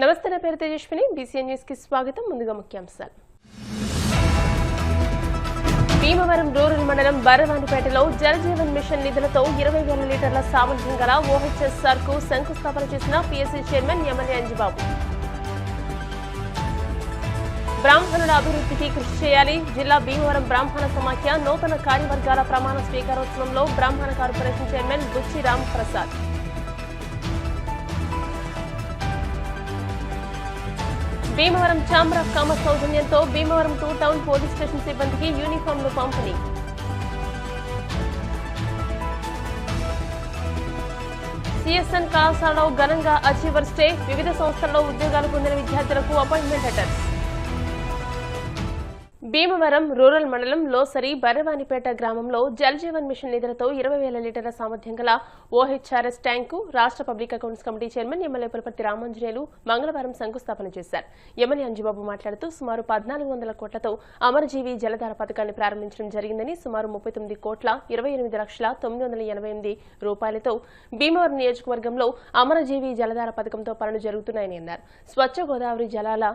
నమస్తే నా పేరు తేజస్విని బీసీఎన్ న్యూస్ కి స్వాగతం ముందుగా ముఖ్యాంశాలు భీమవరం రూరల్ మండలం బరవానిపేటలో జలజీవన్ మిషన్ నిధులతో 20,000 లీటర్ల సామర్థ్యం గల OHSR కు శంకుస్థాపన చేసిన పీఎస్సీ చైర్మన్ ఎమ్మెల్యే అంజిబాబు బ్రాహ్మణుల అభివృద్ధికి కృషి చేయాలి జిల్లా భీమవరం బ్రాహ్మణ సమాఖ్య నూతన కార్యవర్గాల ప్రమాణ స్వీకారోత్సవంలో బ్రాహ్మణ corporation chairman Buchi Ram Prasad Bhimavaram chamber of commerce సౌజన్యంతో భీమవరం 2 టౌన్ పోలీస్ స్టేషన్ సిబ్బందికి యూనిఫామ్లు పంపిణీ సిఎస్ఎన్ కళాశాలలో ఘనంగా అచీవర్స్ డే వివిధ సంస్థల్లో ఉద్యోగాలు పొందిన విద్యార్థులకు అపాయింట్మెంట్ లెటర్స్ భీమవరం రూరల్ మండలం లోసరి బరవానిపేట గ్రామంలో జలజీవన్ మిషన్ నిధులతో 20,000 లీటర్ల సామర్థ్యం గల OHRS ట్యాంకు రాష్ట్ర public accounts committee chairman MLA Pulaparthi Ramanjaneyulu మంగళవారం శంకుస్థాపన చేశారు. ఎమ్మెల్యే అంజిబాబు మాట్లాడుతూ సుమారు 1,400 కోట్లతో అమరజీవి జలధార పథకాన్ని ప్రారంభించడం జరిగిందని సుమారు 39,28,988 రూపాయలతో భీమవరం నియోజకవర్గంలో అమరజీవి జలధార పథకంతో పనులు జరుగుతున్నాయని అన్నారు. స్వచ్ఛ గోదావరి జలాల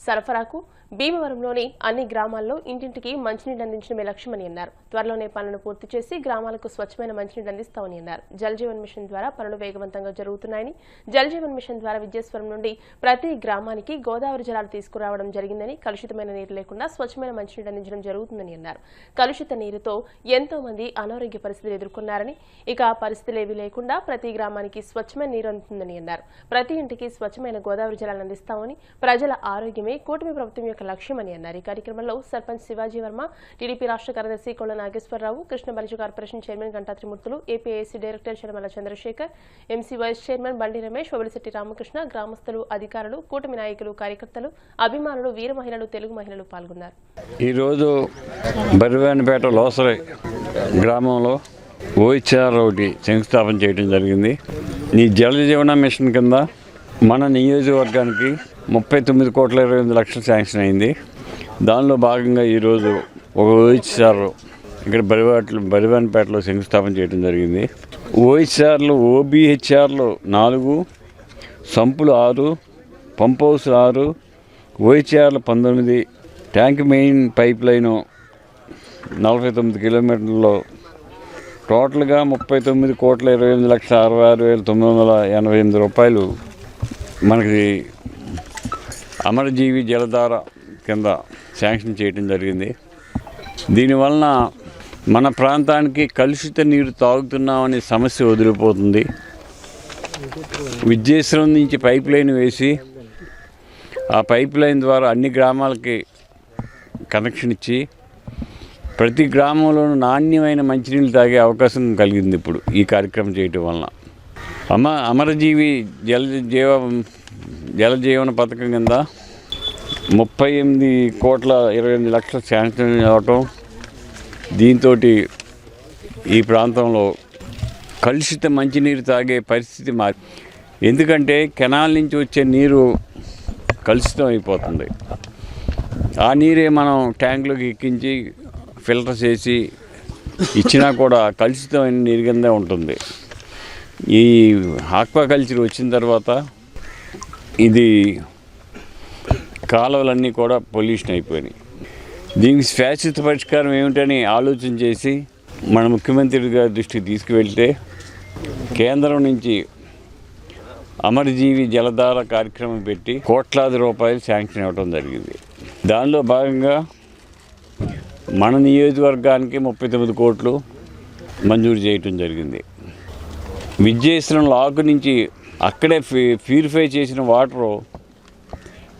సరఫరాకు భీమవరంలోని అన్ని గ్రామాల్లో ఇంటింటికి మంచినీళ్లు అందించడమే లక్ష్యమని అన్నారు. త్వరలోనే పనులను పూర్తి చేసి గ్రామాలకు స్వచ్ఛమైన మంచినీళ్లు అందిస్తామని అన్నారు. జలజీవన్ మిషన్ ద్వారా పనులు వేగవంతంగా జరుగుతున్నాయని జలజీవన్ మిషన్ ద్వారా విద్యేశ్వరం నుండి ప్రతి గ్రామానికి గోదావరి జలాలు తీసుకురావడం జరిగిందని కలుషితమైన నీరు లేకుండా స్వచ్ఛమైన మంచినీళ్లు అందించడం జరుగుతుందని అన్నారు. కలుషిత నీరుతో ఎంతో మంది అనారోగ్య పరిస్థితులు ఎదుర్కొన్నారని ఇక ఆ పరిస్థితులేవీ లేకుండా ప్రతి గ్రామానికి స్వచ్ఛమైన నీరు అందుతుందని అన్నారు. ప్రతి ఇంటికి స్వచ్ఛమైన గోదావరి జలాలు అందిస్తామని ప్రజల ఆరోగ్యమే కూటమి ప్రభుత్వం యొక్క లక్ష్యమని అన్నారు. ఈ కార్యక్రమంలో సర్పంచ్ శివాజీ వర్మ, టీడీపీ రాష్ట్ర కార్యదర్శి Kolla Nageswararao, Krishna Balija corporation chairman Ganta Trimurthulu, APIC director Charmala Chandrasekhar, MC vice chairman Bandi Ramesh, Vabilisetti Ramakrishna, గ్రామస్తులు, అధికారులు, కూటమి నాయకులు, కార్యకర్తలు, అభిమానులు, వీర మహిళలు, తెలుగు మహిళలు పాల్గొన్నారు. ఈరోజు బరివానిపేట లోసరి గ్రామంలో OHR ఒకటి శంకుస్థాపన చేయడం జరిగింది. ఈ జల జీవన మిషన్ కింద మన నియోజకవర్గానికి 39,28,00,000 శాంక్షన్ అయింది. దానిలో భాగంగా ఈరోజు ఒక OHR ఇక్కడ బరివానిపేటలో శంకుస్థాపన చేయడం జరిగింది. OHRలు OBHRలు 4, సంపులు 6, pump house 6, OHRలు 19, tank main pipe line 49 కిలోమీటర్లలో టోటల్గా 39,28,66,988 రూపాయలు మనకి అమరజీవి జలధార కింద శాంక్షన్ చేయడం జరిగింది. దీనివలన మన ప్రాంతానికి కలుషిత నీరు తాగుతున్నామనే సమస్య వదిలిపోతుంది. విద్యేశ్వరం నుంచి పైప్ లైన్ వేసి ఆ పైప్ లైన్ ద్వారా అన్ని గ్రామాలకి కనెక్షన్ ఇచ్చి ప్రతి గ్రామంలోనూ నాణ్యమైన మంచినీళ్ళు తాగే అవకాశం కలిగింది ఇప్పుడు ఈ కార్యక్రమం చేయటం వలన. అమరజీవి జలజీవన పథకం కింద 38,28,00,000 శాంక్షన్ అవ్వటం, దీంతో ఈ ప్రాంతంలో కలుషిత మంచినీరు తాగే పరిస్థితి ఎందుకంటే కెనాల్ నుంచి వచ్చే నీరు కలుషితం అయిపోతుంది. ఆ నీరే మనం ట్యాంకులోకి ఎక్కించి ఫిల్టర్ చేసి ఇచ్చినా కూడా కలుషితమైన నీరు కిందే ఉంటుంది. ఈ ఆక్వాకల్చర్ వచ్చిన తర్వాత ఇది కాలువలన్నీ కూడా పొల్యూషన్ అయిపోయినాయి. దీనికి శాశ్వత పరిష్కారం ఏమిటని ఆలోచన చేసి మన ముఖ్యమంత్రి గారి దృష్టికి తీసుకువెళ్తే కేంద్రం నుంచి అమరజీవి జలధార కార్యక్రమం పెట్టి కోట్లాది రూపాయలు శాంక్షన్ ఇవ్వడం జరిగింది. దానిలో భాగంగా మన నియోజకవర్గానికి 39 కోట్లు మంజూరు చేయటం జరిగింది. విద్యేశ్వరం లాకు నుంచి అక్కడే ప్యూరిఫై చేసిన వాటరు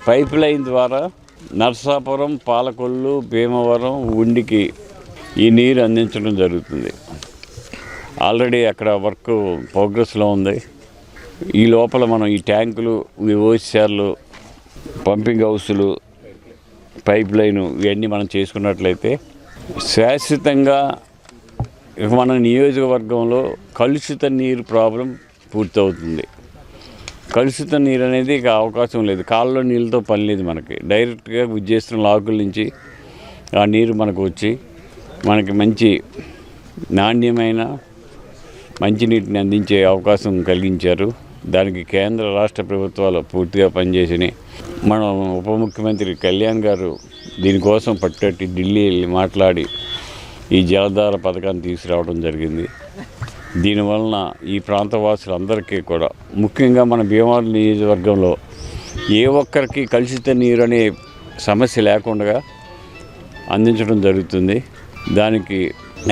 పైప్ లైన్ ద్వారా నర్సాపురం, పాలకొల్లు, భీమవరం, ఉండికి ఈ నీరు అందించడం జరుగుతుంది. ఆల్రెడీ అక్కడ వర్క్ ప్రోగ్రెస్లో ఉంది. ఈ లోపల మనం ఈ ట్యాంకులు, OHRలు, పంపింగ్ హౌసులు, పైప్ లైను ఇవన్నీ మనం చేసుకున్నట్లయితే శాశ్వతంగా మన నియోజకవర్గంలో కలుషిత నీరు ప్రాబ్లం పూర్తవుతుంది. కలుషిత నీరు అనేది ఇక అవకాశం లేదు. కాళ్ళలో నీళ్ళతో పని లేదు. మనకి డైరెక్ట్గా విద్యేశ్వరం లాకుల నుంచి ఆ నీరు మనకు వచ్చి మనకి మంచి నాణ్యమైన మంచినీటిని అందించే అవకాశం కలిగించారు. దానికి కేంద్ర రాష్ట్ర ప్రభుత్వాలు పూర్తిగా పనిచేసినాయి. మన ఉప ముఖ్యమంత్రి కళ్యాణ్ గారు దీనికోసం పట్టేటి ఢిల్లీ వెళ్ళి మాట్లాడి ఈ జలధార పథకాన్ని తీసుకురావడం జరిగింది. దీనివలన ఈ ప్రాంతవాసులందరికీ కూడా, ముఖ్యంగా మన భీమవరం నియోజకవర్గంలో ఏ ఒక్కరికి కలుషిత నీరు అనే సమస్య లేకుండా అందించడం జరుగుతుంది. దానికి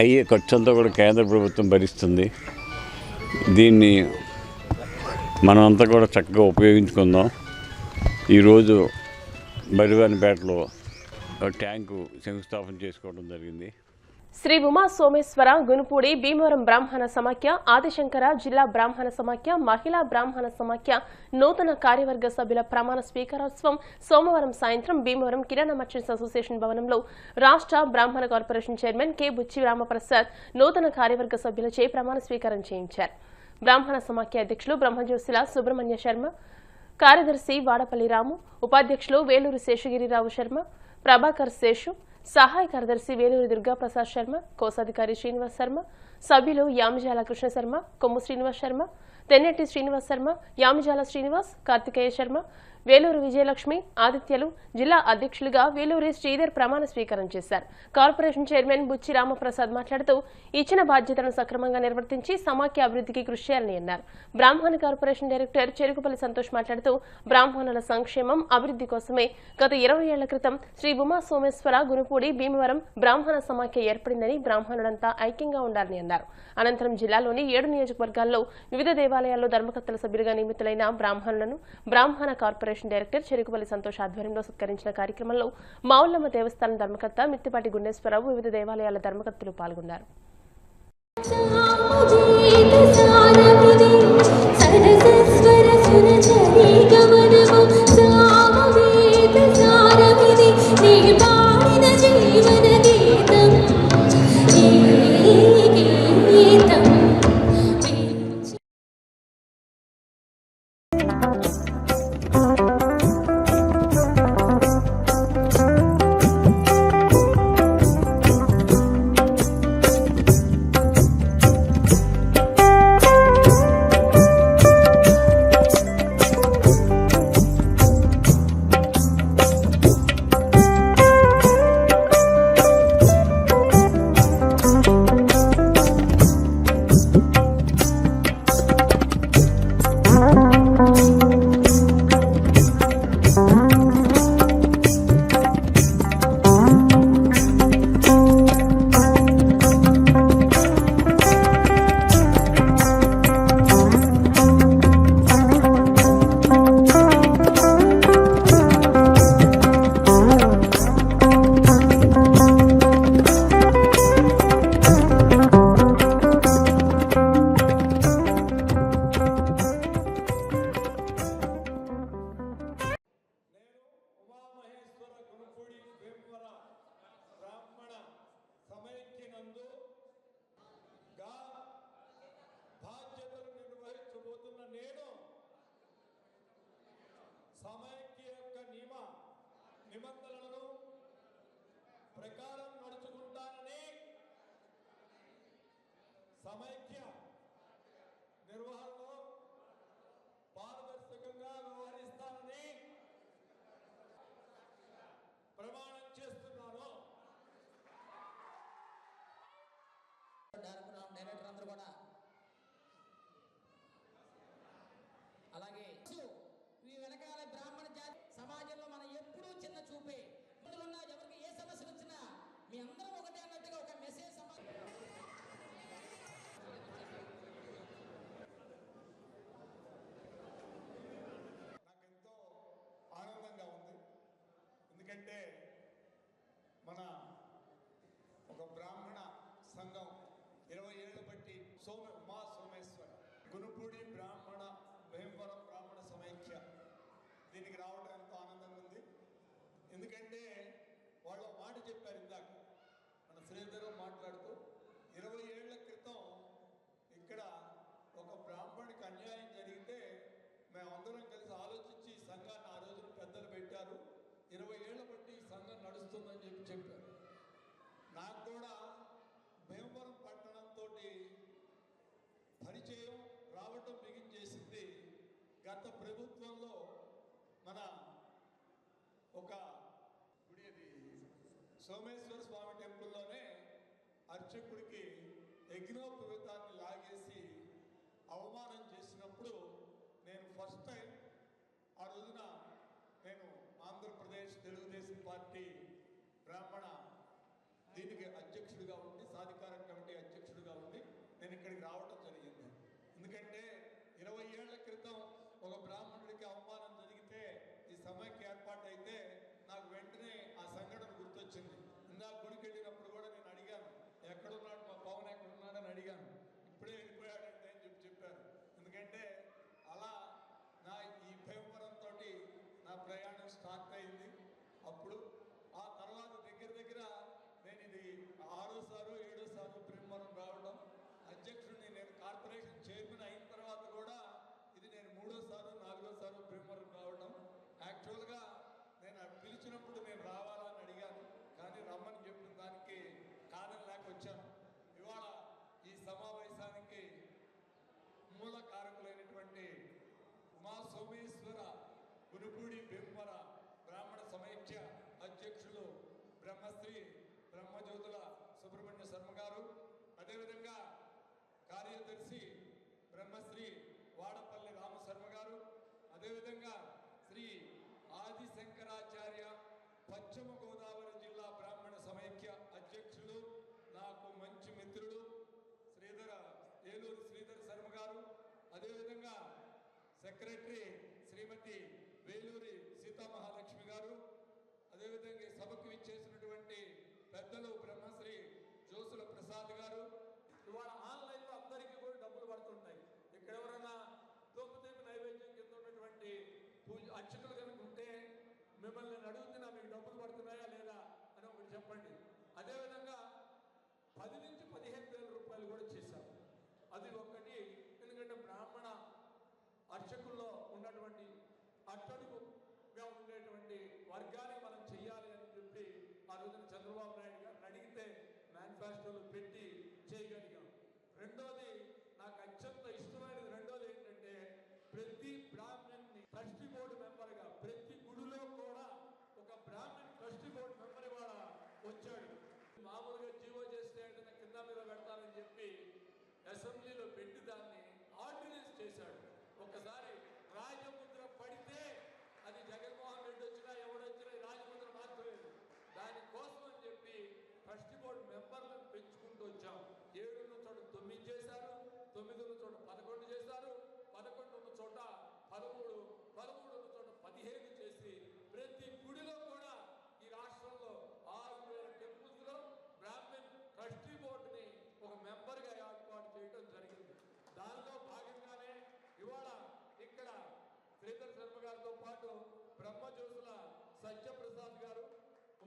అయ్యే ఖర్చు అంతా కూడా కేంద్ర ప్రభుత్వం భరిస్తుంది. దీన్ని మనమంతా కూడా చక్కగా ఉపయోగించుకుందాం. ఈరోజు బరివానిపేటలో ట్యాంకు శంకుస్థాపన చేసుకోవడం జరిగింది. శ్రీ ఉమా సోమేశ్వర గునుపూడి భీమవరం బ్రాహ్మణ సమాఖ్య, ఆదిశంకర జిల్లా బ్రాహ్మణ సమాఖ్య, మహిళా బ్రాహ్మణ సమాఖ్య నూతన కార్యవర్గ సభ్యుల ప్రమాణ స్వీకారోత్సవం సోమవారం సాయంత్రం భీమవరం కిరాణా మర్చెంట్స్ అసోసియేషన్ భవనంలో రాష్ట్ర బ్రాహ్మణ కార్పొరేషన్ చైర్మన్ కె బుచ్చి రామప్రసాద్ నూతన కార్యవర్గ సభ్యులచే ప్రమాణ స్వీకారం చేయించారు. బ్రాహ్మణ సమాఖ్య అధ్యక్షులు బ్రహ్మజ్యోతిల సుబ్రహ్మణ్య శర్మ, కార్యదర్శి వాడపల్లి రాము, ఉపాధ్యక్షులు వేలూరు శేషగిరిరావు శర్మ, ప్రభాకర్ శేషు, సహాయ కార్యదర్శి వేలూరి దుర్గాప్రసాద్ శర్మ, కోశాధికారి శ్రీనివాస్ శర్మ, సభ్యులు యామిజాల కృష్ణ శర్మ, కొమ్ము శ్రీనివాస్ శర్మ, తెన్నెట్టి శ్రీనివాస్ శర్మ, యామిజాల శ్రీనివాస్, కార్తికేయ శర్మ, వేలూరు విజయలక్ష్మి, ఆదిత్యలు జిల్లా అధ్యక్షులుగా వేలూరి శ్రీధర్ ప్రమాణ స్వీకారం చేశారు. కార్పొరేషన్ చైర్మన్ బుచ్చి రామప్రసాద్ మాట్లాడుతూ ఇచ్చిన బాధ్యతలను సక్రమంగా నిర్వర్తించి సమాఖ్య అభివృద్ధికి కృషి చేయాలని అన్నారు. బ్రాహ్మణ కార్పొరేషన్ డైరెక్టర్ చెరుకుపల్లి సంతోష్ మాట్లాడుతూ బ్రాహ్మణుల సంక్షేమం, అభివృద్ధి కోసమే గత 20 ఏళ్ల క్రితం శ్రీ ఉమా సోమేశ్వర గునుపూడి భీమవరం బ్రాహ్మణ సమాఖ్య ఏర్పడిందని, బ్రాహ్మణులంతా ఐక్యంగా ఉండాలని అన్నారు. అనంతరం జిల్లాలోని 7 నియోజకవర్గాల్లో వివిధ దేవాలయాల్లో ధర్మకర్తల సభ్యులుగా నియమితులైన బ్రాహ్మణులను బ్రాహ్మణ కార్పొరేషన్ డైరెక్టర్ చెరుకుపల్లి సంతోష్ ఆధ్వర్యంలో సత్కరించిన కార్యక్రమంలో మావుల్లమ్మ దేవస్థానం ధర్మకర్త మిత్తిపాటి గుండేశ్వరరావు, వివిధ దేవాలయాల ధర్మకర్తలు పాల్గొన్నారు. సమైక్య యొక్క నిబంధనలను ప్రకారం నడుచుకుంటానని, సమైక్య నిర్వహణలో పారదర్శకంగా వ్యవహరిస్తానని ప్రమాణం చేస్తున్నాను. డైరెక్టర్ అందరూ కూడా అలాగే ఈ వెనకాల బ్రాహ్మణ జాతి సమాజంలో మనం ఎప్పుడూ చిన్న చూపే ముందులున్నా ఎవరికి ఏ సమస్యలు వచ్చినా మీ అందరం ఒకటే అన్నట్టుగా ఒక మెసేజ్ నాకెంతో ఆనందంగా ఉంది. ఎందుకంటే మన ఒక బ్రాహ్మణ సంఘం 20 ఏళ్ల బట్టి ఉమా సోమేశ్వర గునుపూడి బ్రాహ్మణ భీమవరం బ్రాహ్మణ సమైక్య దీనికి రావడం ఎంతో ఆనందంగా ఉంది. ఎందుకంటే వాళ్ళు మాట చెప్పారు ఇందాక, మన శ్రీధర్ మాట్లాడుతూ 20 ఏళ్ల క్రితం ఇక్కడ ఒక బ్రాహ్మణికి అన్యాయం జరిగితే మేమందరం కలిసి ఆలోచించి ఈ సంఘాన్ని ఆ రోజున పెద్దలు పెట్టారు. 20 ఏళ్ల బట్టి ఈ సంఘం నడుస్తుందని చెప్పారు. నాకు కూడా భీమవరం పట్టణంతో పరిచయం రావటం బిగించేసింది సోమేశ్వర స్వామి టెంపుల్లోనే అర్చకుడికి యజ్ఞోపవీతాన్ని లాగేసి అవమానం చేసినప్పుడు నేను ఫస్ట్ టైం ఆ రోజున నేను ఆంధ్రప్రదేశ్ తెలుగుదేశం పార్టీ బ్రాహ్మణ దీనికి అధ్యక్షుడిగా ఉండి సాధికార కమిటీ అధ్యక్షుడిగా ఉండి నేను ఇక్కడికి రావడం జరిగింది. ఎందుకంటే 20 ఏళ్ల క్రితం ఒక బ్రాహ్మణుడికి అవమానం జరిగితే ఈ సమైక్య ఏర్పాటైతే నాకు వెంటనే ఆ సంఘటన గుర్తొచ్చింది. ఇందాక గుడికి వెళ్ళినప్పుడు కూడా నేను అడిగాను, ఎక్కడున్నాడు మా పవన్ ఎక్కడున్నాడని అడిగాను. ఇప్పుడే వెళ్ళిపోయాడంటే అని చెప్పారు. ఎందుకంటే అలా నా ఈ భీమవరంతో నా ప్రయాణం స్టార్ట్ అయింది. అప్పుడు ఆ తర్వాత దగ్గర నేను ఇది 6సారో 7సారో భీమవరం రావడం, అధ్యక్షుడిని నేను కార్పొరేషన్ చైర్మన్ అయిన తర్వాత కూడా ఇది నేను 3సారో 4సారో భీమవరం రావడం. యాక్చువల్గా నేను పిలిచినప్పుడు నేను రావాలని అడిగాను, కానీ రమ్మని చెప్పిన దానికి కారణం లేక వచ్చాను. ఇవాళ ఈ సమావేశానికి మూల కారకులైనటువంటి మా సోమేశ్వర గునుపూడి భీమవర బ్రాహ్మణ సమైక్య అధ్యక్షులు బ్రహ్మశ్రీ బ్రహ్మజ్యోతుల సుబ్రహ్మణ్య శర్మ గారు, అదేవిధంగా కార్యదర్శి బ్రహ్మశ్రీ వాడపల్లి రామశర్మ గారు, అదేవిధంగా శ్రీ ఆదిశంకరాచార్య పశ్చిమ గోదావరి జిల్లా బ్రాహ్మణ సమైక్య అధ్యక్షులు, నాకు మంచి మిత్రుడు ఏలూరు శ్రీధర్ శర్మ గారు, అదేవిధంగా సెక్రటరీ శ్రీమతి వేలూరి సీతామహాలక్ష్మి గారు, అదేవిధంగా ఈ సభకు ఇచ్చేసినటువంటి పెద్దలు బ్రహ్మశ్రీ జోసుల ప్రసాద్ గారు. ఇవాళ ఆన్లైన్లో అందరికీ కూడా డబ్బులు పడుతుంటాయి. ఇక్కడ ఎవరైనా తోపుతేమి నైవేద్యం కింద ఉన్నటువంటి అర్చకులు కనుక ఉంటే మిమ్మల్ని నేను అడుగుతున్నా, మీకు డబ్బులు పడుతున్నాయా లేదా అని ఒకటి చెప్పండి. అదేవిధంగా 10 నుంచి 15,000 రూపాయలు కూడా చేశారు. అది ఒక్కటి. ఎందుకంటే బ్రాహ్మణ అర్చకుల్లో ఉన్నటువంటి అట్టడుగుగా ఉండేటువంటి వర్గాన్ని మనం చెయ్యాలి అని చెప్పి ఆ రోజున చంద్రబాబు నాయుడు గారిని అడిగితే మేనిఫెస్టోలు పెట్టి చేయగలిగాం. రెండోది, నాకు అత్యంత ఇష్టమైనది రెండోది ఏంటంటే, ప్రతి బ్రాహ్మణ్ని ట్రస్టీ బోర్డు మెంబర్గా ప్రతి గుడిలో కూడా ఒక బ్రాహ్మణ్ ట్రస్టీ బోర్డు మెంబర్ ఇవాళ వచ్చాడు. మామూలుగా జీవో చేస్తే అంటే కింద మీద పెడతానని చెప్పి అసెంబ్లీలో పెట్టి దాన్ని ఆర్డినెన్స్ చేశాడు. ఒకసారి రాజముద్ర పడితే అది జగన్మోహన్ రెడ్డి వచ్చినా ఎవడొచ్చినా రాజముద్ర మార్చలేదు. దానికోసం అని చెప్పి ట్రస్టీ బోర్డు మెంబర్లను పెంచుకుంటూ వచ్చాం. 7 ఉన్న చోట 9 చేశారు, 9 ఉన్న చోట 11 చేశారు, 11 ఉన్న చోట 13, 13 ఉన్న చోట 15 చేసి ప్రతి గుడిలో కూడా ఈ రాష్ట్రంలో 6,000 టెంపుల్స్లో బ్రాహ్మణ్ ట్రస్టీ బోర్డుని ఒక మెంబర్గా ఏర్పాటు చేయడం జరిగింది. దానిలో భాగంగానే ఇవాళ ఇక్కడ శ్రీధర్ శర్మ గారితో పాటు బ్రహ్మజ్యోతుల సత్యప్రసాద్ గారు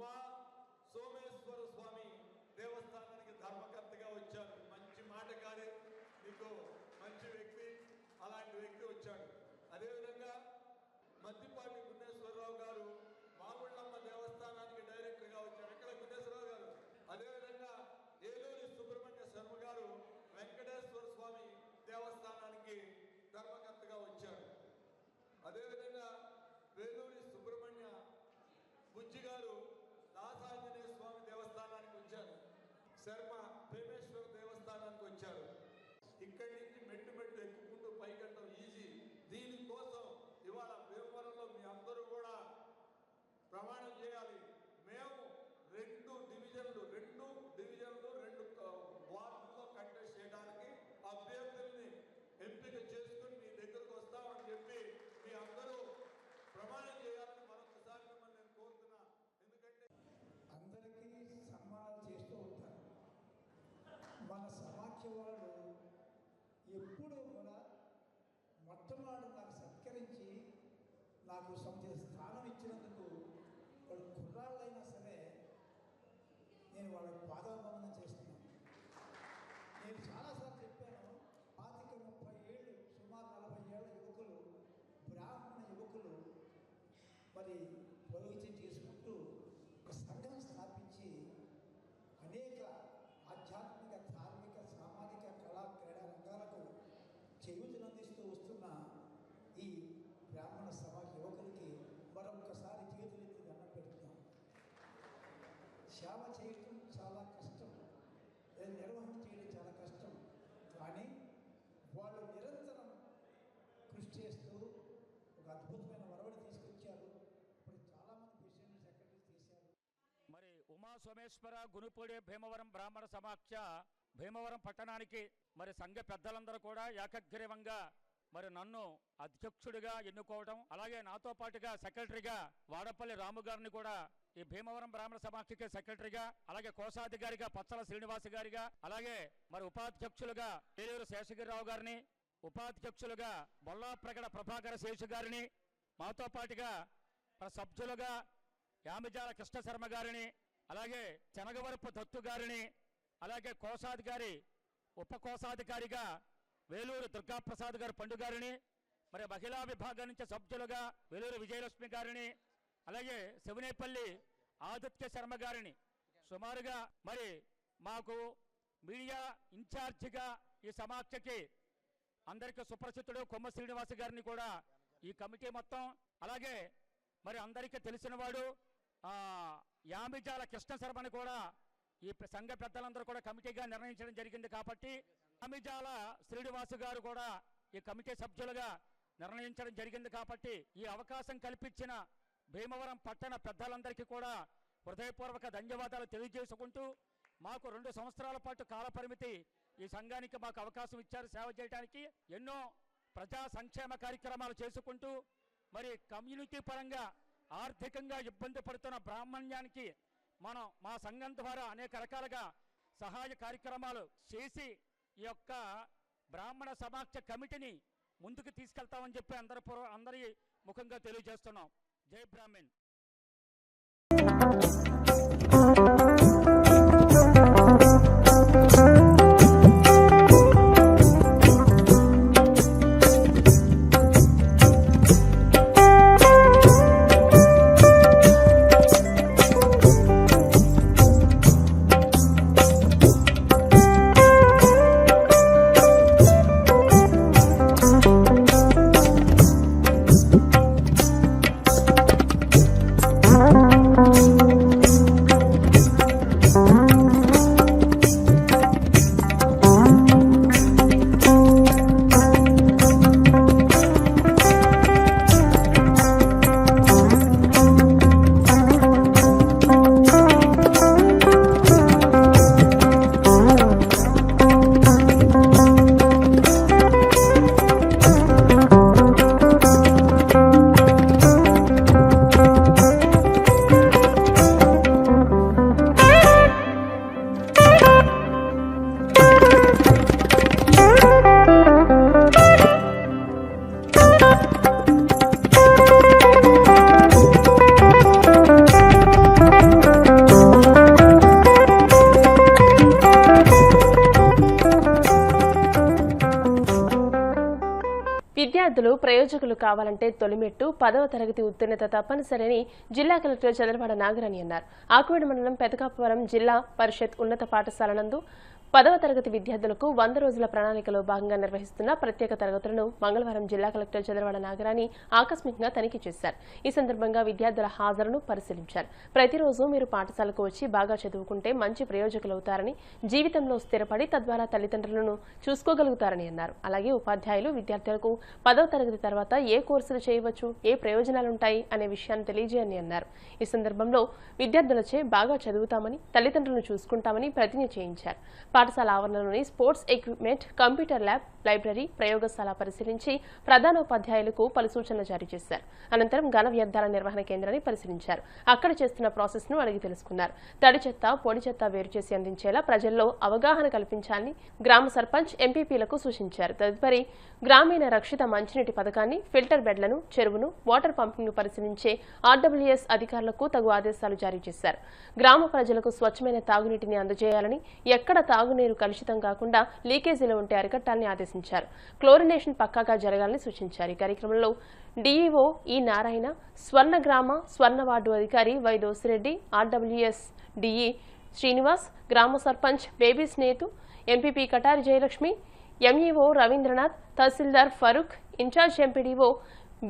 మా సోమేశ్వర స్వామి దేవస్థానానికి ధర్మకర్తగా వచ్చారు. మంచి మాటగారి, మీకు మంచి వ్యక్తి, అలాంటి వ్యక్తి వచ్చాడు. అదేవిధంగా మద్దిపాటి గున్నేశ్వరరావు గారు మాగుళ్ళమ్మ దేవస్థానానికి డైరెక్టర్గా వచ్చారు. ఇక్కడ గున్నేశ్వరరావు గారు. అదేవిధంగా ఏలూరి సుబ్రహ్మణ్య శర్మ గారు వెంకటేశ్వర స్వామి దేవస్థానానికి ధర్మకర్తగా వచ్చారు. అదేవిధంగా వేలూరి సుబ్రహ్మణ్య బుజ్జి గారు దాసాంజనేయ స్వామి దేవస్థానానికి వచ్చారు. శర్మ భీమేశ్వర దేవస్థానానికి వచ్చారు. ఇక్కడి నుంచి మెట్టు ఎక్కుకుంటూ పైకెళ్ళడం ఈజీ. దీనికోసం ఇవాళ భీమవరంలో మీ అందరూ కూడా ప్రమాణం చేయాలి. మేము 2 డివిజన్లు 2 వార్డుల్లో కంటెస్ట్ చేయడానికి అభ్యర్థుల్ని ఎంపిక చేసుకుని మీ దగ్గరకు వస్తామని చెప్పి మీ అందరూ ప్రమాణం చేయాలని మరొకసారి మిమ్మల్ని నేను కోరుతున్నా. ఎందుకంటే అందరికీ సన్మానాలు చేస్తూ ఉంటారు. మన సమాఖ్య వాళ్ళు ఎప్పుడూ కూడా మొట్టమొదటి నాకు సత్కరించి నాకు సముచిత స్థానం ఇచ్చినందుకు వాళ్ళు కుర్రాళ్ళైనా సరే నేను వాళ్ళకి పాదాభివందనం చేస్తున్నాను. నేను చాలాసార్లు చెప్పాను, 25-30 ఏళ్ళు, సుమారు 40 ఏళ్ళ యువకులు, బ్రాహ్మణ యువకులు మరి పౌరోహిత్యం చేసుకుంటూ ఒక సంఘం స్థాపించి అనేక ఆధ్యాత్మిక, ధార్మిక, సామాజిక, కళా, క్రీడా రంగాలకు చేయూతనందిస్తూ వస్తున్న ఈ బ్రాహ్మణ సమాజ యువకులకి మరొకసారి చేతులెత్తి దండం పెడుతున్నాం. సేవ సోమేశ్వర గునుపూడి భీమవరం బ్రాహ్మణ సమాఖ్య భీమవరం పట్టణానికి మరి సంఘ పెద్దలందరూ కూడా ఏకగ్రీవంగా మరి నన్ను అధ్యక్షుడిగా ఎన్నుకోవడం, అలాగే నాతో పాటుగా సెక్రటరీగా వాడపల్లి రాము గారిని కూడా ఈ భీమవరం బ్రాహ్మణ సమాఖ్యకి సెక్రటరీగా, అలాగే కోశాధికారిగా పచ్చల శ్రీనివాస్ గారిగా, అలాగే మరి ఉపాధ్యక్షులుగా ఏలూరు శేషగిరిరావు గారిని, ఉపాధ్యక్షులుగా బొల్లాప్రగడ ప్రభాకర శేషు గారిని, మాతో పాటుగా సభ్యులుగా యామిజాల కృష్ణ శర్మ గారిని, అలాగే శనగవరపు దత్తు గారిని, అలాగే కోశాధికారి ఉప కోశాధికారిగా వేలూరు దుర్గాప్రసాద్ గారు పండు గారిని, మరి మహిళా విభాగం నుంచి సభ్యులుగా వేలూరు విజయలక్ష్మి గారిని, అలాగే శివనేపల్లి ఆదిత్య శర్మ గారిని, సుమారుగా మరి మాకు మీడియా ఇన్ఛార్జిగా ఈ సమాఖ్యకి అందరికీ సుప్రసిద్ధుడు కొమ్మ శ్రీనివాస్ గారిని కూడా ఈ కమిటీ మొత్తం, అలాగే మరి అందరికీ తెలిసినవాడు యామిజాల కృష్ణ శర్మని కూడా ఈ సంఘ పెద్దలందరూ కూడా కమిటీగా నిర్ణయించడం జరిగింది. కాబట్టి యామిజాల శ్రీనివాసు గారు కూడా ఈ కమిటీ సభ్యులుగా నిర్ణయించడం జరిగింది. కాబట్టి ఈ అవకాశం కల్పించిన భీమవరం పట్టణ పెద్దలందరికీ కూడా హృదయపూర్వక ధన్యవాదాలు తెలియజేసుకుంటూ, మాకు 2 సంవత్సరాల పాటు కాల పరిమితి ఈ సంఘానికి మాకు అవకాశం ఇచ్చారు సేవ చేయడానికి. ఎన్నో ప్రజా సంక్షేమ కార్యక్రమాలు చేసుకుంటూ మరి కమ్యూనిటీ పరంగా ఆర్థికంగా ఇబ్బంది పడుతున్న బ్రాహ్మణ్యానికి మనం మా సంఘం ద్వారా అనేక రకాలుగా సహాయ కార్యక్రమాలు చేసి ఈ యొక్క బ్రాహ్మణ సమాఖ్య కమిటీని ముందుకు తీసుకెళ్తామని చెప్పి అందరి ముఖంగా తెలియజేస్తున్నాం. జై బ్రాహ్మణ్. విద్యార్థులు ప్రయోజకులు కావాలంటే తొలిమెట్టు 10వ తరగతి ఉత్తీర్ణత తప్పనిసరిని జిల్లా కలెక్టర్ చంద్రబాడ నాగరాణి అన్నారు. ఆకువేడు మండలం పెదకాపురం జిల్లా పరిషత్ ఉన్నత పాఠశాల నందు 10వ తరగతి విద్యార్థులకు 100 రోజుల ప్రణాళికలో భాగంగా నిర్వహిస్తున్న ప్రత్యేక తరగతులను మంగళవారం జిల్లా కలెక్టర్ చంద్రబాడ నాగరాణి ఆకస్మికంగా తనిఖీ చేశారు. ఈ సందర్భంగా విద్యార్థుల హాజరును పరిశీలించారు. ప్రతిరోజు మీరు పాఠశాలకు వచ్చి బాగా చదువుకుంటే మంచి ప్రయోజకులవుతారని, జీవితంలో స్థిరపడి తద్వారా తల్లిదండ్రులను చూసుకోగలుగుతారని అన్నారు. అలాగే ఉపాధ్యాయులు విద్యార్థులకు 10వ తరగతి తర్వాత ఏ కోర్సులు చేయవచ్చు, ఏ ప్రయోజనాలుంటాయి అనే విషయాన్ని తెలియజేయని అన్నారు. ఈ సందర్భంలో విద్యార్థులచే బాగా చదువుతామని, తల్లిదండ్రులను చూసుకుంటామని ప్రతిజ్ఞ చేయించారు. పాఠశాల ఆవరణలోని sports equipment, computer lab, library, ప్రయోగశాల పరిశీలించి ప్రధానోపాధ్యాయులకు పలు సూచనలు జారీ చేశారు. అనంతరం ఘన వ్యర్థాల నిర్వహణ కేంద్రాన్ని పరిశీలించారు. అక్కడ చేస్తున్న ప్రాసెస్ ను అడిగి తెలుసుకున్నారు. తడి చెత్త, పొడి చెత్త వేరు చేసి అందించేలా ప్రజల్లో అవగాహన కల్పించాలని గ్రామ సర్పంచ్, ఎంపీపీలకు సూచించారు. తదుపరి గ్రామీణ రక్షిత మంచినీటి పథకాన్ని, ఫిల్టర్ బెడ్లను, చెరువును, వాటర్ పంపింగ్ ను పరిశీలించే ఆర్డబ్ల్యూఎస్ అధికారులకు తగు ఆదేశాలు జారీ చేశారు. గ్రామ ప్రజలకు స్వచ్ఛమైన తాగునీటిని అందజేయాలని, ఎక్కడ తాగునీరు కలుషితం కాకుండా లీకేజీలు ఉంటే అరికట్టాలని ఆదేశించారు. క్లోరినేషన్ పక్కాగా జరగాలని సూచించారు. ఈ కార్యక్రమంలో డీఈఓ ఈ నారాయణ, స్వర్ణ గ్రామ స్వర్ణ వార్డు అధికారి Y Dosireddy, RWS DE Srinivas, గ్రామ sarpanch Baby Snethu, MPP Katari Jayalakshmi, MEO Ravindranath, tahsildar Farooq, incharge MPDO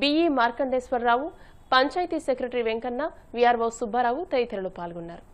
BE Markandeswararao, panchayat secretary Venkanna, VRO Subbarao తదితరులు పాల్గొన్నారు.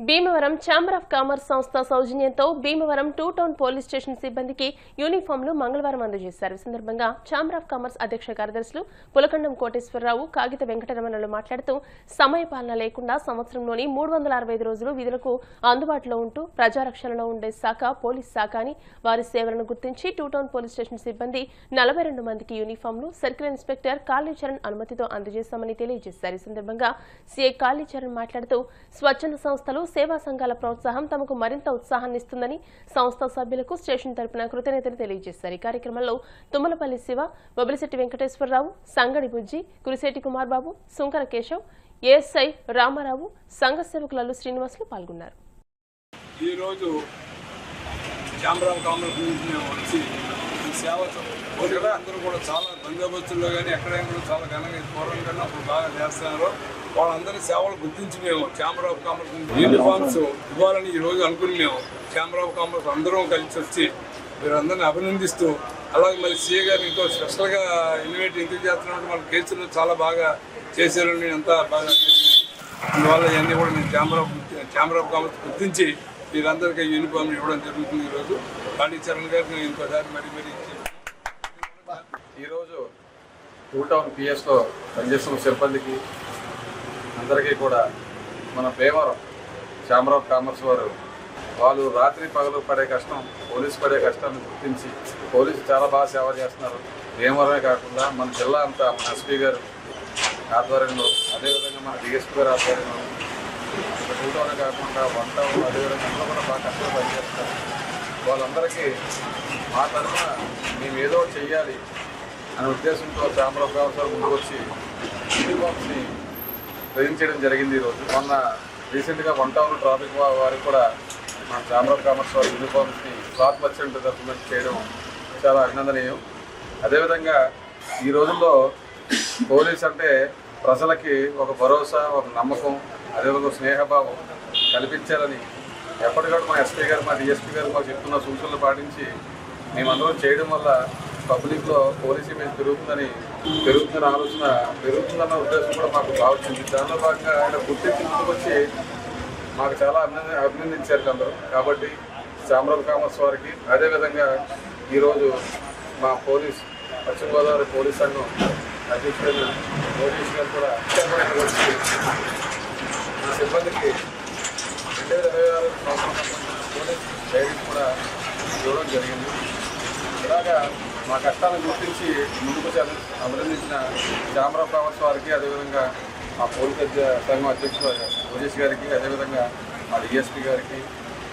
భీమవరం ఛాంబర్ ఆఫ్ కామర్స్ సంస్థ సౌజన్యంతో భీమవరం 2 టౌన్ పోలీస్ స్టేషన్ సిబ్బందికి యూనిఫామ్లు మంగళవారం అందజేశారు. ఈ సందర్భంగా ఛాంబర్ ఆఫ్ కామర్స్ అధ్యక్ష కార్యదర్శులు పులకండం కోటేశ్వరరావు, కాగిత వెంకటరమణలు మాట్లాడుతూ సమయపాలన లేకుండా సంవత్సరంలోని 365 రోజులు విధులకు అందుబాటులో ఉంటూ ప్రజారక్షణలో ఉండే శాఖ పోలీస్ శాఖ అని వారి సేవలను గుర్తించి 2 టౌన్ పోలీస్ స్టేషన్ సిబ్బంది 42 మందికి యూనిఫామ్లు సర్కిల్ ఇన్స్పెక్టర్ కాళీచరణ్ అనుమతితో అందజేశామని తెలియజేశారు. ఈ సందర్భంగా సీఐ కాళీచరణ్ మాట్లాడుతూ స్వచ్ఛంద సంస్థలు సేవా సంఘాల ప్రోత్సాహం తమకు మరింత ఉత్సాహాన్నిస్తుందని సంస్థ సభ్యులకు స్టేషన్ తరపున కృతజ్ఞతలు తెలియజేశారు. ఈ కార్యక్రమంలో తుమ్మలపల్లి శివ, బొబిలిశెట్టి వెంకటేశ్వరరావు, సంగడి బుజ్జి, కురిశెట్టి కుమార్ బాబు, సుంకర కేశవ్, ఏఎస్ఐ రామారావు, సంఘ సేవకులు శ్రీనివాసులు పాల్గొన్నారు. ఈరోజు ఛాంబర్ ఆఫ్ కామర్స్ నుంచి మేము వచ్చి ఈ సేవ అందరూ కూడా చాలా బందోబస్తుల్లో కానీ ఎక్కడైనా కూడా చాలా ఘనంగా పూర్వం కన్నా అప్పుడు బాగా చేస్తున్నారు. వాళ్ళందరి సేవలు గుర్తించి మేము ఛాంబర్ ఆఫ్ కామర్స్ యూనిఫామ్స్ ఇవ్వాలని ఈరోజు అనుకుని మేము ఛాంబర్ ఆఫ్ కామర్స్ అందరం కలిసి వచ్చి మీరందరినీ అభినందిస్తూ, అలాగే మరి సీఏ గారు ఇంకో స్పెషల్గా ఇన్వైట్ ఎందుకు చేస్తున్నట్టు మన కేసులు చాలా బాగా చేశారని అంతా బాగా అందువల్ల ఇవన్నీ కూడా మేము ఛాంబర్ ఆఫ్ కామర్స్ గుర్తించి వీరందరికీ యూనిఫామ్ ఇవ్వడం జరుగుతుంది. ఈరోజు కాళీచరణ్ గారికి నేను ఇంకోసారి మరి ఈరోజు 2 టౌన్ పిఎస్లో పనిచేస్తున్న సిబ్బందికి అందరికీ కూడా మన భీమవరం ఛాంబర్ ఆఫ్ కామర్స్ వాళ్ళు రాత్రి పగలు పడే కష్టం, పోలీసు పడే కష్టాన్ని గుర్తించి పోలీసు చాలా బాగా సేవ చేస్తున్నారు. భీమవరమే కాకుండా మన జిల్లా అంతా మన ఎస్పీ గారు ఆధ్వర్యంలో, అదేవిధంగా మన డిఎస్పీ గారు ఆధ్వర్యంలో 2 టౌనే కాకుండా 1 టౌన్ అదేవిధంగా అందరూ కూడా బాగా కష్టపడి పనిచేస్తారు. వాళ్ళందరికీ మా తరఫున మేము ఏదో చెయ్యాలి అనే ఉద్దేశంతో ఛాంబర్ ఆఫ్ కామర్స్ ముందుకు వచ్చి యూనిఫామ్స్ని గ్రహించడం జరిగింది. ఈరోజు మొన్న రీసెంట్గా 1 టౌన్ ట్రాఫిక్ వారికి కూడా మన ఛాంబర్ ఆఫ్ కామర్స్ వారి యూనిఫామ్స్ని క్లాత్ మర్చెంట్ తరఫున చేయడం చాలా అభినందనీయం. అదేవిధంగా ఈ రోజుల్లో పోలీస్ అంటే ప్రజలకి ఒక భరోసా, ఒక నమ్మకం, అదేవిధంగా స్నేహభావం కల్పించాలని ఎప్పటికప్పుడు మా ఎస్పీ గారు, మా డిఎస్పీ గారు మాకు చెప్తున్న సూచనలు పాటించి మేమందరం చేయడం వల్ల పబ్లిక్లో పోలీస్ ఇమేజ్ పెరుగుతుందన్న ఆలోచన పెరుగుతుందన్న ఉద్దేశం కూడా మాకు బాగుంటుంది. దానిలో భాగంగా ఆయన గుర్తించి ముందుకొచ్చి మాకు చాలా అభినందించారు అందరూ. కాబట్టి ఛాంబర్ ఆఫ్ కామర్స్ వారికి, అదేవిధంగా ఈరోజు మా పశ్చిమ గోదావరి పోలీస్ సంఘం అధ్యక్షుడైన లోకేష్ గారు కూడా వచ్చి మా సిబ్బందికి 2026 పోలీస్ డైరీ కూడా ఇవ్వడం జరిగింది. ఇలాగా మా కష్టాలను గుర్తించి ముందుకు అభినందించిన ఛాంబర్ ఆఫ్ కామర్స్ వారికి, అదేవిధంగా మా పోలీస్ సంఘం అధ్యక్షుడు లోకేష్ గారికి, అదేవిధంగా మా డిఎస్పీ గారికి,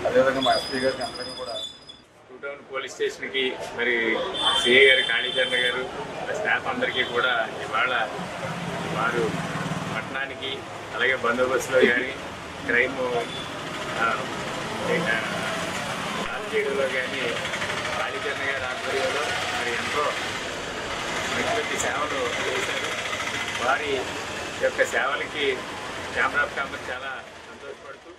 అదేవిధంగా మా ఎస్పీ గారికి అందరికీ కూడా 2 టౌన్ పోలీస్ స్టేషన్కి మరి సిఐ గారు, కాళీచరణ గారు, స్టాఫ్ అందరికీ కూడా ఇవాళ వారు పట్టణానికి అలాగే బందోబస్తులో కానీ క్రైమ్ చేయడంలో కానీ కాళీచరణ గారి ఆధ్వర్యంలో మరి ఎంతో మంచి సేవలు చేశారు. వారి యొక్క సేవలకి ఛాంబర్ ఆఫ్ కామర్స్ చాలా సంతోషపడుతూ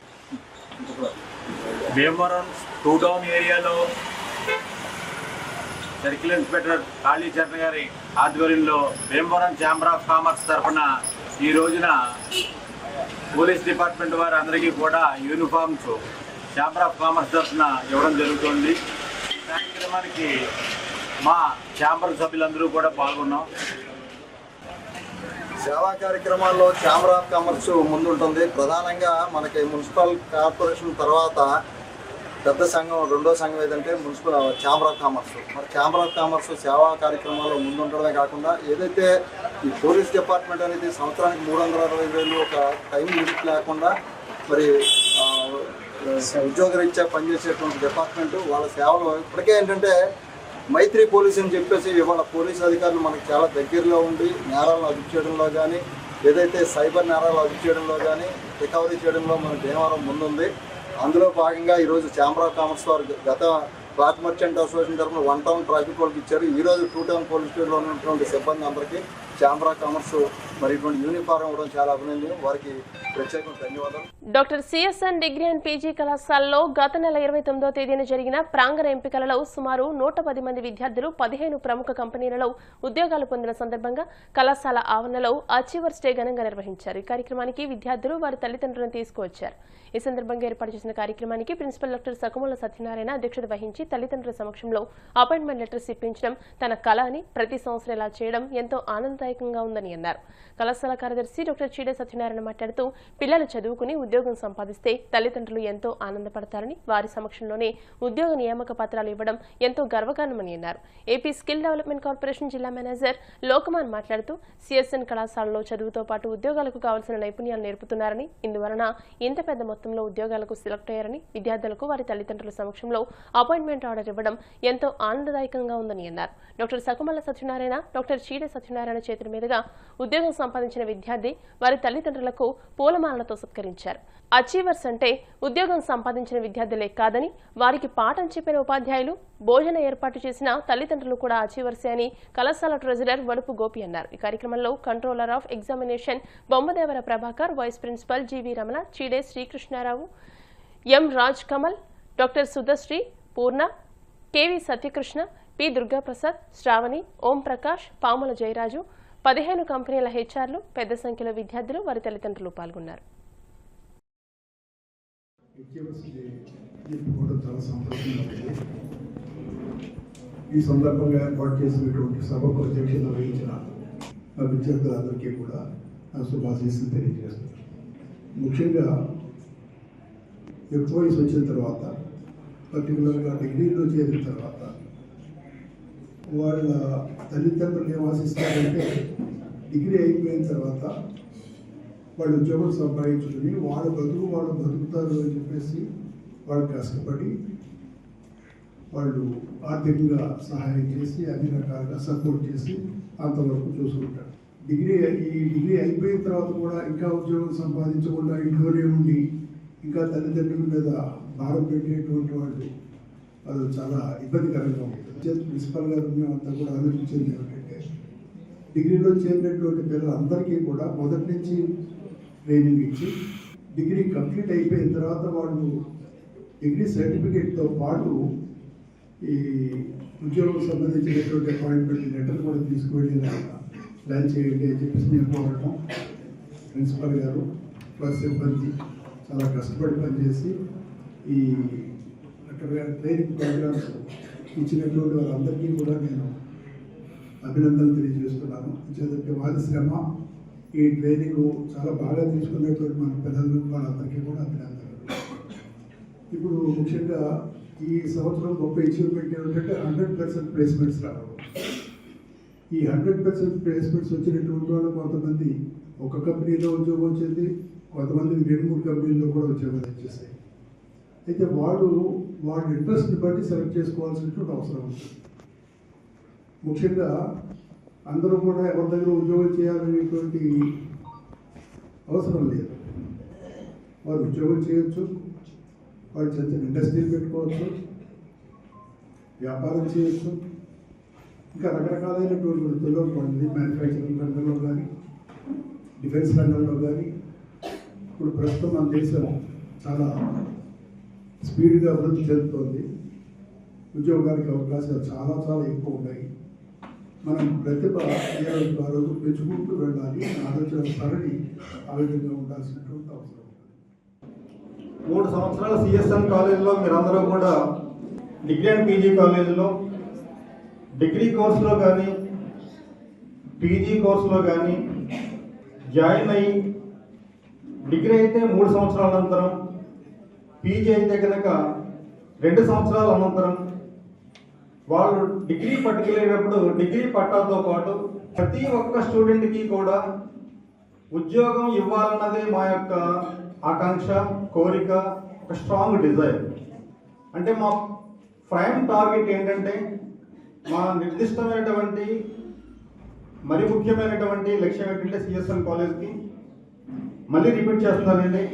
భీమవరం 2 టౌన్ ఏరియాలో సర్కిల్ ఇన్స్పెక్టర్ కాళీచరణ్ గారి ఆధ్వర్యంలో భీమవరం ఛాంబర్ ఆఫ్ కామర్స్ తరఫున ఈ రోజున పోలీస్ డిపార్ట్మెంట్ వారు అందరికీ కూడా యూనిఫామ్స్ ఛాంబర్ ఆఫ్ కామర్స్ తరఫున ఇవ్వడం జరుగుతుంది. కార్యక్రమానికి మా ఛాంబర్ సభ్యులందరూ కూడా పాల్గొన్నాం. సేవా కార్యక్రమాల్లో ఛాంబర్ ఆఫ్ కామర్స్ ముందుంటుంది. ప్రధానంగా మనకి మున్సిపల్ కార్పొరేషన్ తర్వాత పెద్ద సంఘం, రెండో సంఘం ఏదంటే ఛాంబర్ ఆఫ్ కామర్స్. మరి ఛాంబర్ ఆఫ్ కామర్స్ సేవా కార్యక్రమాల్లో ముందుండడమే కాకుండా ఏదైతే ఈ పోలీస్ డిపార్ట్మెంట్ అనేది సంవత్సరానికి 365 ఒక టైం లిమిట్ లేకుండా మరి ఉద్యోగరీత్యా పనిచేసేటువంటి డిపార్ట్మెంట్ వాళ్ళ సేవలు ఇప్పటికే ఏంటంటే మైత్రి పోలీస్ అని చెప్పేసి ఇవాళ పోలీసు అధికారులు మనకు చాలా దగ్గరలో ఉండి నేరాలను అదుపు చేయడంలో కానీ, ఏదైతే సైబర్ నేరాలు అదుపు చేయడంలో కానీ, రికవరీ చేయడంలో మన భీమవరం ముందుంది. అందులో భాగంగా ఈరోజు ఛాంబర్ ఆఫ్ కామర్స్ వారు గత క్లాత్ మర్చెంట్ అసోసియేషన్ తరఫున 1 టౌన్ ట్రాఫిక్ వాళ్ళకి ఇచ్చారు. ఈరోజు 2 టౌన్ పోలీస్ స్టేషన్లో ఉన్నటువంటి సిబ్బంది అందరికీ ఛాంబర్ ఆఫ్ కామర్స్ మరి ఇటువంటి యూనిఫారం ఇవ్వడం చాలా అభినందనీయం. వారికి ప్రత్యేకంగా ధన్యవాదాలు. Doctor CSN degree and PG కళాశాలలో గత నెల 29వ తేదీన జరిగిన ప్రాంగణ ఎంపికలలో సుమారు 110 మంది విద్యార్థులు 15 ప్రముఖ కంపెనీలలో ఉద్యోగాలు పొందిన సందర్భంగా కళాశాల ఆవరణలో అచీవర్స్ డే ఘనంగా నిర్వహించారు. ఈ కార్యక్రమానికి విద్యార్థులు వారి తల్లిదండ్రులను తీసుకువచ్చారు. ఈ సందర్భంగా ఏర్పాటు చేసిన కార్యక్రమానికి ప్రిన్సిపల్ డాక్టర్ సకుమల సత్యనారాయణ అధ్యక్షత వహించి తల్లిదండ్రుల సమక్షంలో అపాయింట్మెంట్ లెటర్స్ ఇప్పించడం తన కళ అని, ప్రతి సంవత్సరం ఇలా చేయడం ఎంతో ఆనందదాయకంగా ఉందని అన్నారు. కళాశాల కార్యదర్శి డాక్టర్ చీడే సత్యనారాయణ మాట్లాడుతూ పిల్లలు చదువుకుని ఉద్యోగం సంపాదిస్తే తల్లిదండ్రులు ఎంతో ఆనందపడతారని, వారి సమక్షంలోనే ఉద్యోగ నియామక పత్రాలు ఇవ్వడం ఎంతో గర్వకారణమని అన్నారు. ఏపీ స్కిల్ డెవలప్మెంట్ కార్పొరేషన్ జిల్లా మేనేజర్ లోకమాన్ మాట్లాడుతూ సిఎస్ఎన్ కళాశాలలో చదువుతో పాటు ఉద్యోగాలకు కావాల్సిన నైపుణ్యాలు నేర్పుతున్నారని, ఇందువలన ఇంత పెద్ద మొత్తంలో ఉద్యోగాలకు సెలెక్ట్ అయ్యారని, విద్యార్థులకు వారి తల్లిదండ్రుల సమక్షంలో అపాయింట్మెంట్ ఆర్డర్ ఇవ్వడం ఎంతో ఆనందదాయకంగా ఉందని అన్నారు. డాక్టర్ సకుమల సత్యనారాయణ, డాక్టర్ చీడే సత్యనారాయణ చేతుల మీదుగా ఉద్యోగం సంపాదించిన విద్యార్థి వారి తల్లిదండ్రులకు పూలమాలలతో సత్కరించారు. అచీవర్స్ అంటే ఉద్యోగం సంపాదించిన విద్యార్థులే కాదని, వారికి పాఠం చెప్పిన ఉపాధ్యాయులు, భోజన ఏర్పాటు చేసిన తల్లిదండ్రులు కూడా అచీవర్సే అని కళాశాల ట్రెజరర్ వడుపు గోపి అన్నారు. ఈ కార్యక్రమంలో controller of examination Bommadevara Prabhakar, vice principal GV Ramana, Cheede Srikrishnarao, M Raj Kamal, doctor Sudhasri, Purna, KV Satyakrishna, P Durgaprasad, Sravani, Om Prakash, Pamula Jayaraju, 15 కంపెనీల హెచ్ఆర్లు, పెద్ద సంఖ్యలో విద్యార్థులు వారి తల్లిదండ్రులు పాల్గొన్నారు. ఈ సందర్భంగా ఏర్పాటు చేసినటువంటి సభకు అధ్యక్షత వహించిన మా విద్యార్థులందరికీ కూడా నా శుభాశీస్సులు తెలియజేస్తున్నాను. ముఖ్యంగా ఎక్కువ వయసు వచ్చిన తర్వాత, పర్టికులర్గా డిగ్రీలో చేరిన తర్వాత వాళ్ళ తల్లిదండ్రులు ఏం ఆశిస్తారంటే డిగ్రీ అయిపోయిన తర్వాత వాళ్ళు ఉద్యోగం సంపాదించుకుని వాళ్ళు బతుకుతారు అని చెప్పేసి వాళ్ళు కష్టపడి వాళ్ళు ఆర్థికంగా సహాయం చేసి అన్ని రకాలుగా సపోర్ట్ చేసి అంతవరకు చూసుకుంటారు. ఈ డిగ్రీ అయిపోయిన తర్వాత కూడా ఇంకా ఉద్యోగం సంపాదించకుండా ఇంట్లోనే ఉండి ఇంకా తల్లిదండ్రుల మీద భారం పెట్టేటువంటి వాళ్ళు అది చాలా ఇబ్బందికరంగా ఉంటుంది. ప్రిన్సిపల్ గారు మేమంతా కూడా ఆలోచించేది ఏమిటంటే డిగ్రీలో చేరినటువంటి పిల్లలందరికీ కూడా మొదటి నుంచి ట్రైనింగ్ ఇచ్చి డిగ్రీ కంప్లీట్ అయిపోయిన తర్వాత వాళ్ళు డిగ్రీ సర్టిఫికేట్తో పాటు ఈ ఉద్యోగం సంబంధించినటువంటి అపాయింట్మెంట్ లెటర్ కూడా తీసుకువెళ్ళేలా ప్లాన్ చేయండి అని చెప్పేసి నేను కోరటం, ప్రిన్సిపల్ గారు ప్లస్ సిబ్బంది చాలా కష్టపడి పనిచేసి ఈ అక్కడ ట్రైనింగ్ ప్రోగ్రామ్స్ ఇచ్చినటువంటి వాళ్ళందరికీ కూడా నేను అభినందనలు తెలియజేస్తున్నాను. ఎందుకంటే వారి శ్రమ, ఈ ట్రైనింగ్ చాలా బాగా తీసుకున్నటువంటి మన పిల్లలు వాళ్ళందరికీ కూడా అభినందనలు. ఇప్పుడు ముఖ్యంగా ఈ సంవత్సరం గొప్ప అచీవ్మెంట్ ఏమిటంటే 100% ప్లేస్మెంట్స్ రావడం. ఈ 100% ప్లేస్మెంట్స్ వచ్చినటువంటి వాళ్ళు కొంతమంది ఒక కంపెనీలో ఉద్యోగం వచ్చింది, కొంతమందికి 2-3 కంపెనీల్లో కూడా ఉద్యోగాలు వచ్చేసాయి. అయితే వాళ్ళ ఇంట్రెస్ట్ని బట్టి సెలెక్ట్ చేసుకోవాల్సినటువంటి అవసరం ఉంటుంది. ముఖ్యంగా అందరూ కూడా ఎవరి దగ్గర ఉద్యోగం చేయాలనేటువంటి అవసరం లేదు. వారు ఉద్యోగం చేయొచ్చు, వాళ్ళు చిన్న చిన్న ఇండస్ట్రీలు పెట్టుకోవచ్చు, వ్యాపారం చేయొచ్చు, ఇంకా రకరకాలైనటువంటి వృత్తుల్లో వాళ్ళు మ్యానుఫ్యాక్చరింగ్ రంగంలో కానీ, డిఫెన్స్ రంగంలో కానీ. ఇప్పుడు ప్రస్తుతం మన దేశం చాలా స్పీడ్గా అభివృద్ధి చెందుతోంది. ఉద్యోగానికి అవకాశాలు చాలా చాలా ఎక్కువ ఉన్నాయి. మనం ప్రతిభ ఏ రోజు ఆ రోజు పెంచుకుంటూ వెళ్ళాలి. ఆలోచన సరళి ఆ విధంగా ఉండాల్సినటువంటి అవసరం. 3 సంవత్సరాల సిఎస్ఎన్ కాలేజీలో మీరందరూ కూడా డిగ్రీ అండ్ పీజీ కాలేజీలో డిగ్రీ కోర్సులో కానీ పీజీ కోర్సులో కానీ జాయిన్ అయ్యి డిగ్రీ అయితే 3 సంవత్సరాల అనంతరం, పీజీ అయితే కనుక 2 సంవత్సరాల అనంతరం వాళ్ళు డిగ్రీ పట్టుకెళ్ళేటప్పుడు డిగ్రీ పట్టాతో పాటు ప్రతి ఒక్క స్టూడెంట్కి కూడా ఉద్యోగం ఇవ్వాలన్నదే మా యొక్క ఆకాంక్ష, కోరిక, ఒక స్ట్రాంగ్ డిజైర్. అంటే మా ప్రైమ్ టార్గెట్ ఏంటంటే మా నిర్దిష్టమైనటువంటి మరి ముఖ్యమైనటువంటి లక్ష్యం ఏంటంటే సిఎస్ఎన్ కాలేజ్కి మళ్ళీ రిపీట్ చేస్తున్నానండి.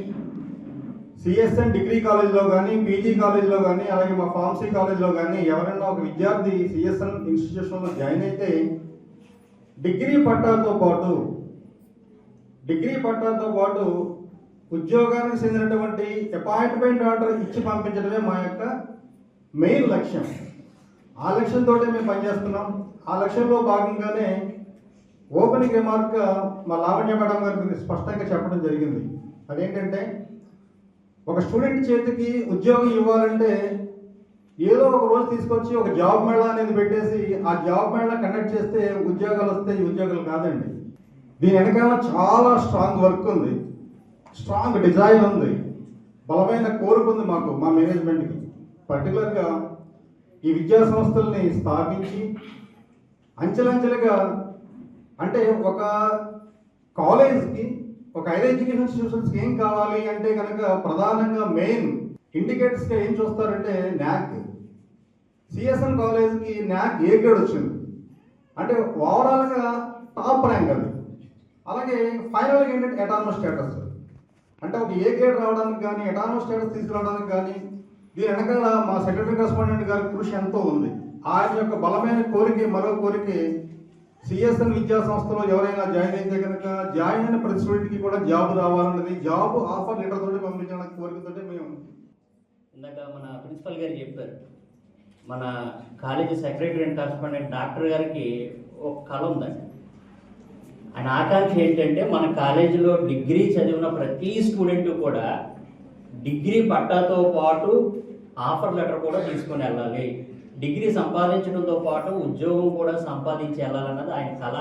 సిఎస్ఎన్ డిగ్రీ కాలేజ్లో కానీ, పీజీ కాలేజ్లో కానీ, అలాగే మా ఫార్మసీ కాలేజ్లో కానీ ఎవరైనా ఒక విద్యార్థి సిఎస్ఎన్ ఇన్స్టిట్యూషన్లో జాయిన్ అయితే డిగ్రీ పట్టాతో పాటు డిగ్రీ పట్టాలతో పాటు ఉద్యోగానికి చెందినటువంటి అపాయింట్మెంట్ ఆర్డర్ ఇచ్చి పంపించడమే మా యొక్క మెయిన్ లక్ష్యం. ఆ లక్ష్యంతో మేము పనిచేస్తున్నాం. ఆ లక్ష్యంలో భాగంగానే ఓపెనింగ్ రిమార్క్ మా లావణ్య మేడం గారికి స్పష్టంగా చెప్పడం జరిగింది. అదేంటంటే, ఒక స్టూడెంట్ చేతికి ఉద్యోగం ఇవ్వాలంటే ఏదో ఒక రోజు తీసుకొచ్చి ఒక జాబ్ మేళా అనేది పెట్టేసి ఆ జాబ్ మేళా కండక్ట్ చేస్తే ఉద్యోగాలు వస్తాయి. ఉద్యోగాలు కాదండి. దీని వెనకాల చాలా స్ట్రాంగ్ వర్క్ ఉంది, స్ట్రాంగ్ డిజైన్ ఉంది, బలమైన కోరిక ఉంది మాకు, మా మేనేజ్మెంట్కి. పర్టికులర్గా ఈ విద్యా సంస్థల్ని స్థాపించి అంచెలంచెలుగా, అంటే ఒక కాలేజ్కి, ఒక హైయర్ ఎడ్యుకేషన్ ఇన్స్టిట్యూషన్స్కి ఏం కావాలి అంటే కనుక ప్రధానంగా మెయిన్ ఇండికేటర్స్గా ఏం చూస్తారంటే న్యాక్. సిఎస్ఎన్ కాలేజ్కి న్యాక్ ఏ గ్రేడ్ వచ్చింది అంటే ఓవరాల్గా టాప్ ర్యాంక్ అది. అలాగే ఫైనల్గా ఏంటంటే ఎటానమస్ స్టేటస్, అంటే ఒక ఏ గ్రేడ్ రావడానికి కానీ ఎటానమస్ స్టేటస్ తీసుకురావడానికి కానీ దీని వెనకాల మా సెక్రటరీ కరెస్పాండెంట్ గారి కృషి ఎంతో ఉంది. ఆయన యొక్క బలమైన కోరిక, మరో కోరిక, సిఎస్ఎన్ విద్యా సంస్థలో ఎవరైనా జాయిన్ అయితే కనుక జాయిన్ అయిన ప్రతి స్టూడెంట్కి కూడా జాబ్ రావాలన్నది, జాబ్ ఆఫర్ లెటర్ తోటి పంపించడానికి కోరికతోటి మేము. ఇందాక మన ప్రిన్సిపల్ గారు చెప్పారు, మన college secretary and correspondent doctor గారికి ఒక కళ ఉందండి. ఆయన ఆకాంక్ష ఏంటంటే మన కాలేజీలో డిగ్రీ చదివిన ప్రతి స్టూడెంట్ కూడా డిగ్రీ పట్టాతో పాటు ఆఫర్ లెటర్ కూడా తీసుకొని వెళ్ళాలి, డిగ్రీ సంపాదించడంతో పాటు ఉద్యోగం కూడా సంపాదించి వెళ్ళాలన్నది ఆయన కళ,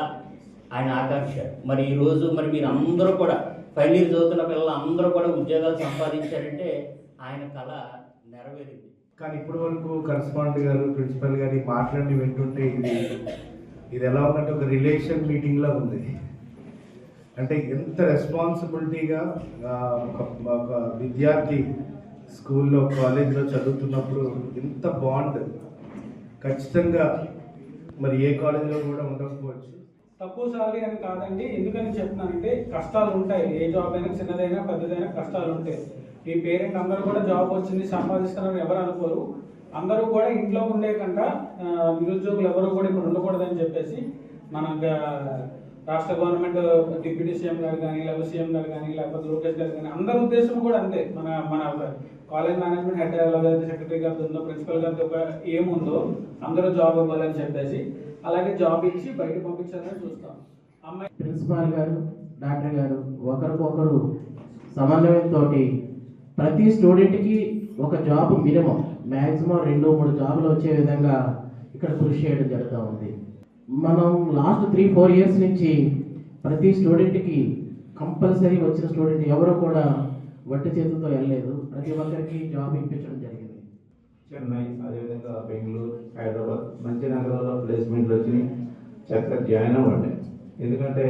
ఆయన ఆకాంక్ష. మరి ఈరోజు మరి మీరు అందరూ కూడా ఫైనల్ ఇయర్ చదువుతున్న పిల్లలు అందరూ కూడా ఉద్యోగాలు సంపాదించారంటే ఆయన కళ నెరవేరింది. కానీ ఇప్పటి వరకు కరెస్పాండెంట్ గారు, ప్రిన్సిపల్ గారి మాట్లాడి వింటుంటే ఇది ఎలా ఉందంటే ఒక రిలేషన్ మీటింగ్లా ఉంది. అంటే ఎంత రెస్పాన్సిబిలిటీగా ఒక విద్యార్థి స్కూల్లో, కాలేజీలో చదువుతున్నప్పుడు ఎంత బాండ్ ఖచ్చితంగా మరి ఏ కాలేజీలో కూడా ఉండకపోవచ్చు. తక్కువ సాలరీ అని కాదండి. ఎందుకని చెప్తున్నానంటే కష్టాలు ఉంటాయి. ఏ జాబ్ అయినా, చిన్నదైనా పెద్దదైనా కష్టాలు ఉంటాయి. మీ పేరెంట్ అందరూ కూడా జాబ్ వచ్చింది సంపాదిస్తున్నారని ఎవరు అనుకోరు. అందరూ కూడా ఇంట్లో ఉండే కంట నిరుద్యోగులు ఎవరు కూడా ఇక్కడ ఉండకూడదని చెప్పేసి మన రాష్ట్ర గవర్నమెంట్ డిప్యూటీ సీఎం గారు కానీ, లేకపోతే సీఎం గారు కానీ, లేకపోతే లోకేష్ గారు కానీ, అందరి ఉద్దేశం కూడా అంతే. మన కాలేజ్ మేనేజ్మెంట్ హెడ్ ఎవరైతే సెక్రటరీ గారితో ఉందో, ప్రిన్సిపల్ గారితో ఒక ఏముందో అందరూ జాబ్ ఇవ్వాలని చెప్పేసి, అలాగే జాబ్ ఇచ్చి బయట పంపించాలని చూస్తాం. అమ్మాయి ప్రిన్సిపాల్ గారు, డాక్టర్ గారు ఒకరికొకరు సమన్వయంతో ప్రతి స్టూడెంట్కి ఒక జాబ్ మినిమం, మ్యాక్సిమం 2-3 జాబులు వచ్చే విధంగా ఇక్కడ కృషి చేయడం జరుగుతూ ఉంది. మనం లాస్ట్ 3-4 ఇయర్స్ నుంచి ప్రతి స్టూడెంట్కి కంపల్సరీ వచ్చిన స్టూడెంట్ ఎవరు కూడా వట్టి చేతులతో వెళ్ళలేదు. ప్రతి ఒక్కరికి జాబ్ ఇప్పించడం జరిగింది. చెన్నై, అదేవిధంగా బెంగళూరు, హైదరాబాద్ మంచి నగరాల్లో ప్లేస్మెంట్లు వచ్చినాయి. చక్కగా జాయిన్ అవ్వండి. ఎందుకంటే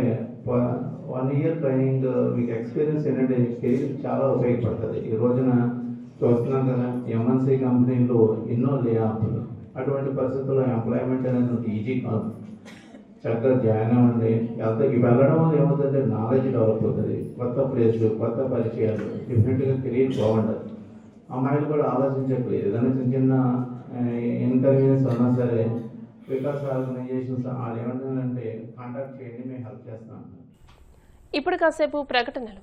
1 ఇయర్ ట్రైనింగ్ మీకు ఎక్స్పీరియన్స్ ఏంటంటే కెరీర్ చాలా ఉపయోగపడుతుంది. ఈ రోజున చూస్తున్నాం కదా, ఎంఎన్సీ కంపెనీలు ఎన్నో లే ఆఫ్లు. అటువంటి పరిస్థితుల్లో ఎంప్లాయ్మెంట్ అనేది ఈజీ కాదు. చక్కగా జాయిన్ అవ్వండి. వెళ్ళడం వల్ల ఏమవుతుందంటే నాలెడ్జ్ డెవలప్ అవుతుంది, కొత్త ప్లేస్లు, కొత్త పరిచయాలు, డెఫినెట్గా కెరీర్ బాగుంటుంది. అమ్మాయిలు కూడా ఆలోచించట్లేదు. ఏదైనా చిన్న చిన్న ఇన్కన్వీనియన్స్ ఉన్నా సరే వికాస్ ఆర్గనైజేషన్స్ వాళ్ళు ఏమంటారంటే కాంటాక్ట్ చేయండి, మేము హెల్ప్ చేస్తాం. ఇప్పుడు కాసేపు ప్రకటనలు.